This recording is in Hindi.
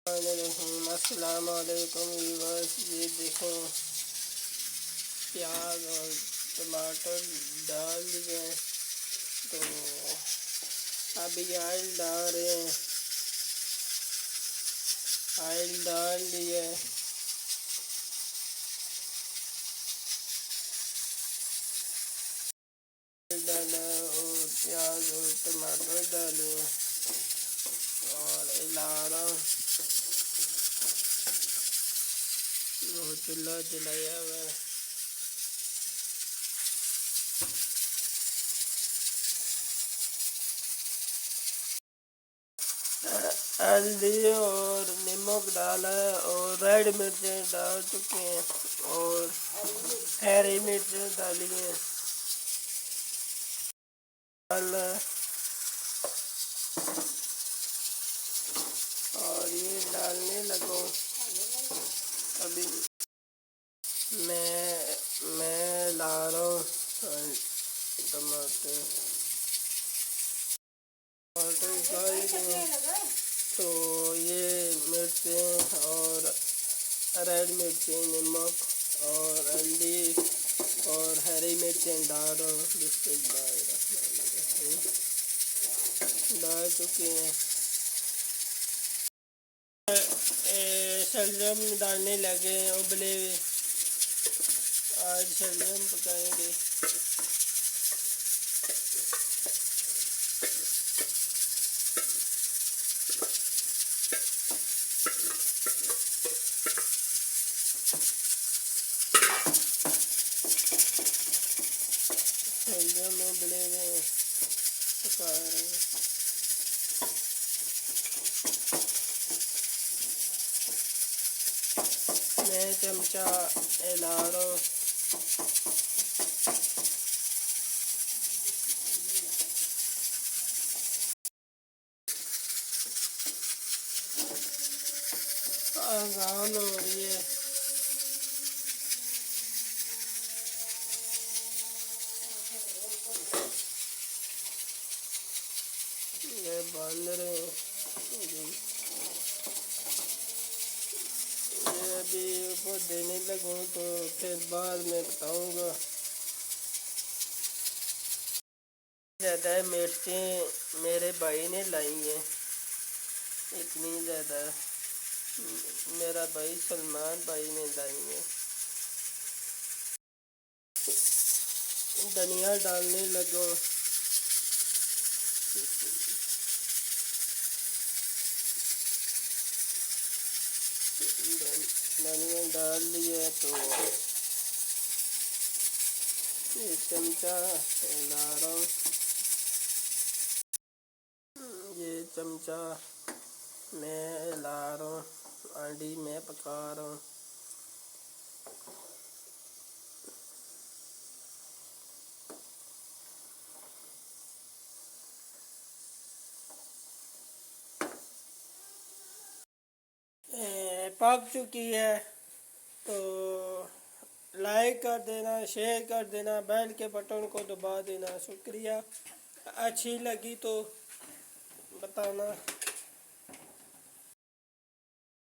अस्सलाम वालेकुम व्यूअर्स। ये देखें प्याज और टमाटर डाल दिए, तो अभी ऑयल डाल रहे हैं। ऑयल डाल दिए, डाला और प्याज और टमाटर डाले और हिला रहा हूँ। चूल्हा जलाया हुआ है। हल्दी और नमक डाला है और रेड मिर्चें डाल चुके हैं और हरी मिर्चें डाली हैं। और ये डालने लगो। अभी मैं ला रहा हूँ टमाटर तो ये मिर्चें और रेड मिर्चें, नमक और हल्दी और हरी मिर्चें डाल रहा हूँ। डाल चुके हैं। शलजम डालने लगे हैं उबले हुए। आज शलजम पकाएंगे। शलजम उबले हुए पका रहे हैं। मैं चमचा हिला रहा हूँ। आसान हो रही है। ये बांध रहे हैं। ये अभी ऊपर देने लगूँ तो फिर बाद में बताऊँगा। ज़्यादा मिर्चें मेरे भाई ने लाई हैं, इतनी ज़्यादा मेरा भाई सलमान भाई ने लाई है। धनिया डालने लगो। धनिया डाल लिया तो एक चमचा हिला रहा हूँ। ये चमचा मैं हिला रहा हूँ। आंडी में पका रहा हूँ। पक चुकी है तो लाइक कर देना, शेयर कर देना, बेल के बटन को दबा देना। शुक्रिया। अच्छी लगी तो बताना।